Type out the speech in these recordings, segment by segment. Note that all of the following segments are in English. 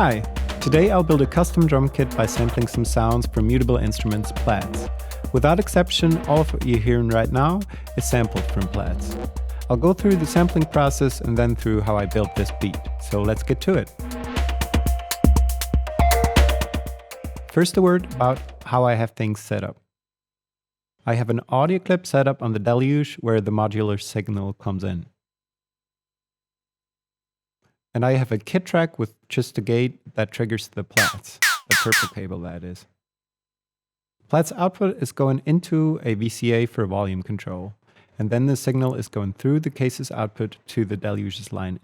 Hi! Today I'll build a custom drum kit by sampling some sounds from mutable instruments Plaits. Without exception, all of what you're hearing right now is sampled from Plaits. I'll go through the sampling process and then through how I built this beat, so let's get to it. First a word about how I have things set up. I have an audio clip set up on the Deluge where the modular signal comes in. And I have a kit track with just a gate that triggers the Plaits, the purple cable that is. Plaits output is going into a VCA for volume control, and then the signal is going through the case's output to the Deluge's line.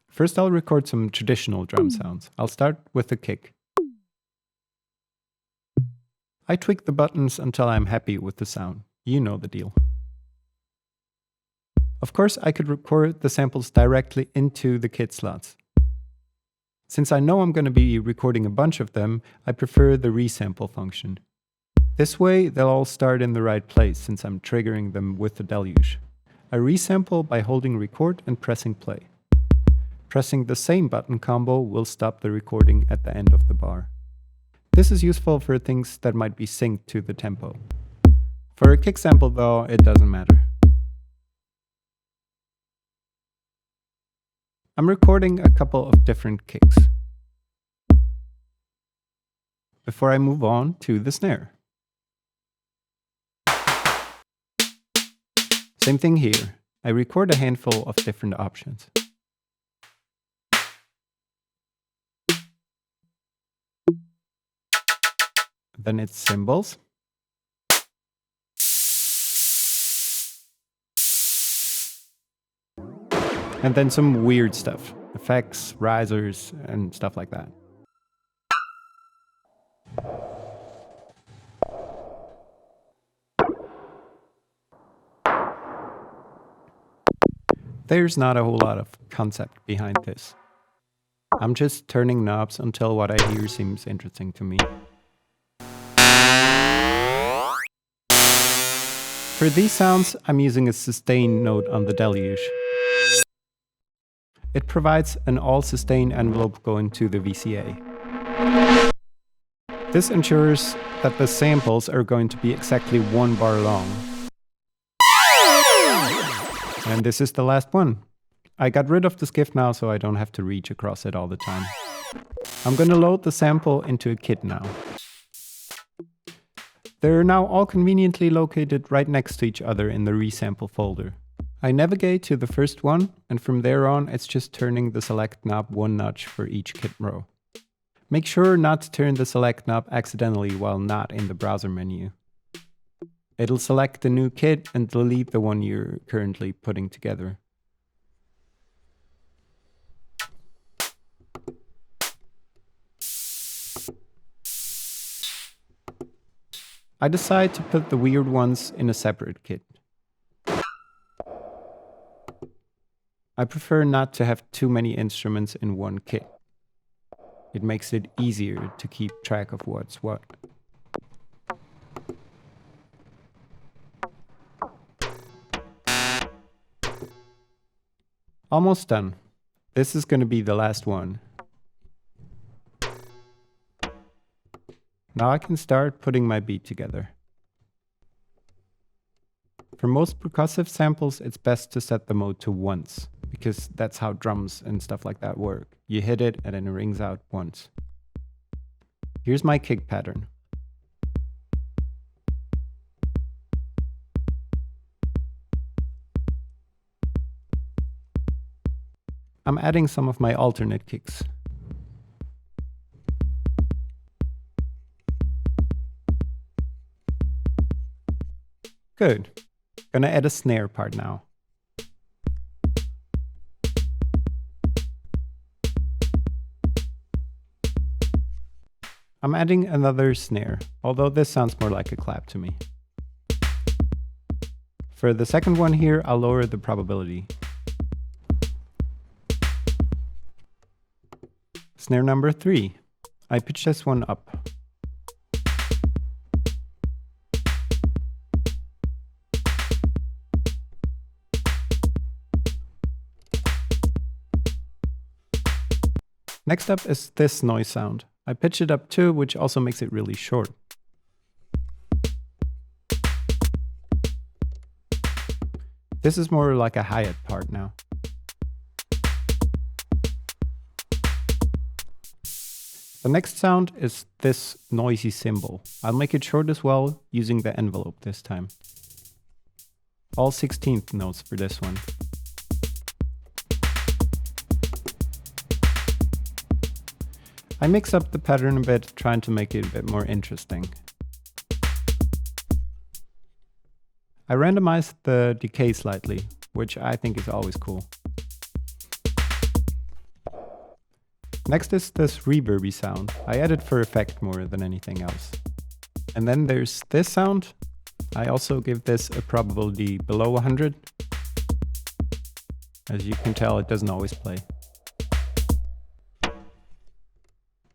First I'll record some traditional drum sounds. I'll start with the kick. I tweak the buttons until I'm happy with the sound. You know the deal. Of course, I could record the samples directly into the kit slots. Since I know I'm going to be recording a bunch of them, I prefer the resample function. This way, they'll all start in the right place since I'm triggering them with the Deluge. I resample by holding record and pressing play. Pressing the same button combo will stop the recording at the end of the bar. This is useful for things that might be synced to the tempo. For a kick sample though, it doesn't matter. I'm recording a couple of different kicks before I move on to the snare. Same thing here. I record a handful of different options. Then it's cymbals. And then some weird stuff. Effects, risers, and stuff like that. There's not a whole lot of concept behind this. I'm just turning knobs until what I hear seems interesting to me. For these sounds, I'm using a sustain note on the Deluge. It provides an all-sustain envelope going to the VCA. This ensures that the samples are going to be exactly 1 bar long. And this is the last one. I got rid of the skiff now so I don't have to reach across it all the time. I'm going to load the sample into a kit now. They're now all conveniently located right next to each other in the resample folder. I navigate to the first one, and from there on it's just turning the select knob 1 notch for each kit row. Make sure not to turn the select knob accidentally while not in the browser menu. It'll select the new kit and delete the one you're currently putting together. I decide to put the weird ones in a separate kit. I prefer not to have too many instruments in one kit. It makes it easier to keep track of what's what. Almost done. This is going to be the last one. Now I can start putting my beat together. For most percussive samples, it's best to set the mode to once, because that's how drums and stuff like that work. You hit it and then it rings out once. Here's my kick pattern. I'm adding some of my alternate kicks. Good. Gonna add a snare part now. I'm adding another snare, although this sounds more like a clap to me. For the second one here, I'll lower the probability. Snare number 3. I pitch this one up. Next up is this noise sound. I pitch it up too, which also makes it really short. This is more like a hi-hat part now. The next sound is this noisy cymbal. I'll make it short as well, using the envelope this time. All 16th notes for this one. I mix up the pattern a bit, trying to make it a bit more interesting. I randomized the decay slightly, which I think is always cool. Next is this reverby sound. I added for effect more than anything else. And then there's this sound. I also give this a probability below 100. As you can tell, it doesn't always play.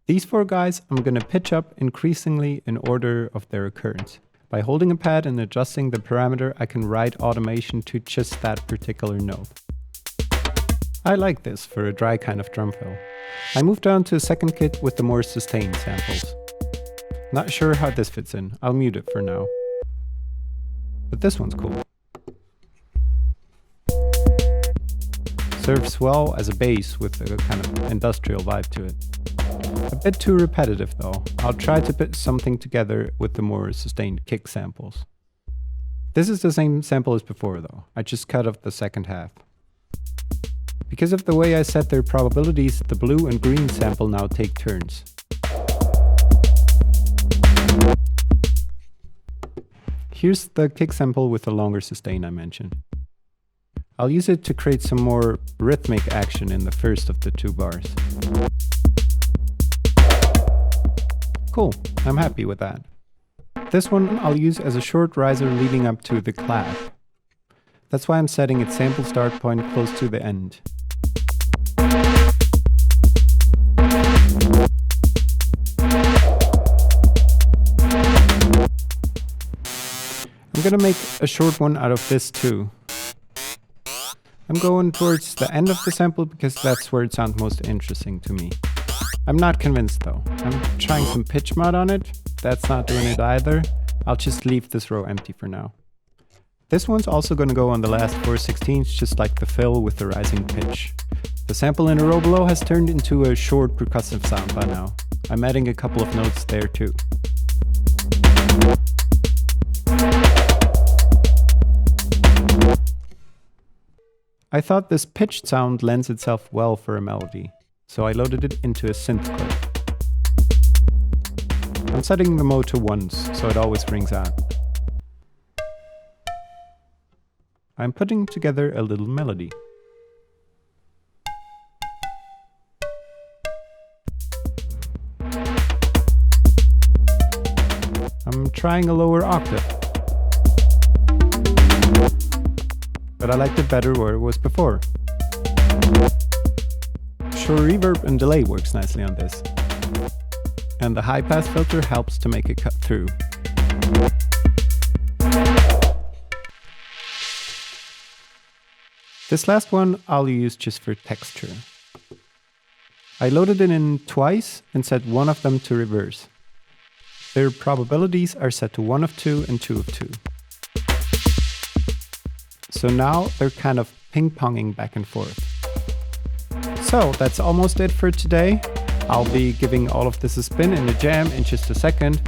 These four guys I'm going to pitch up increasingly in order of their occurrence. By holding a pad and adjusting the parameter, I can write automation to just that particular note. I like this for a dry kind of drum fill. I moved on to a second kit with the more sustained samples. Not sure how this fits in, I'll mute it for now. But this one's cool. Serves well as a bass with a kind of industrial vibe to it. A bit too repetitive though. I'll try to put something together with the more sustained kick samples. This is the same sample as before though, I just cut off the second half. Because of the way I set their probabilities, the blue and green sample now take turns. Here's the kick sample with the longer sustain I mentioned. I'll use it to create some more rhythmic action in the first of the two bars. Cool, I'm happy with that. This one I'll use as a short riser leading up to the clap. That's why I'm setting its sample start point close to the end. I'm gonna make a short one out of this too. I'm going towards the end of the sample because that's where it sounds most interesting to me. I'm not convinced though. I'm trying some pitch mod on it. That's not doing it either. I'll just leave this row empty for now. This one's also going to go on the last 4/16, just like the fill with the rising pitch. The sample in a row below has turned into a short percussive sound by now. I'm adding a couple of notes there too. I thought this pitched sound lends itself well for a melody, so I loaded it into a synth clip. I'm setting the mode to once, so it always rings out. I'm putting together a little melody. I'm trying a lower octave, but I liked it better where it was before. Sure, reverb and delay works nicely on this, and the high pass filter helps to make it cut through. This last one I'll use just for texture. I loaded it in twice and set one of them to reverse. Their probabilities are set to 1 of 2 and 2 of 2. So now they're kind of ping-ponging back and forth. So that's almost it for today. I'll be giving all of this a spin in the jam in just a second.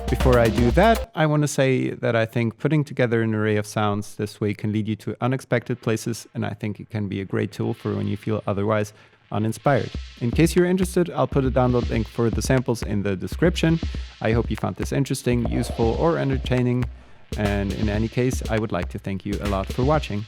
Before I do that, I want to say that I think putting together an array of sounds this way can lead you to unexpected places, and I think it can be a great tool for when you feel otherwise uninspired. In case you're interested, I'll put a download link for the samples in the description. I hope you found this interesting, useful, or entertaining, and in any case, I would like to thank you a lot for watching.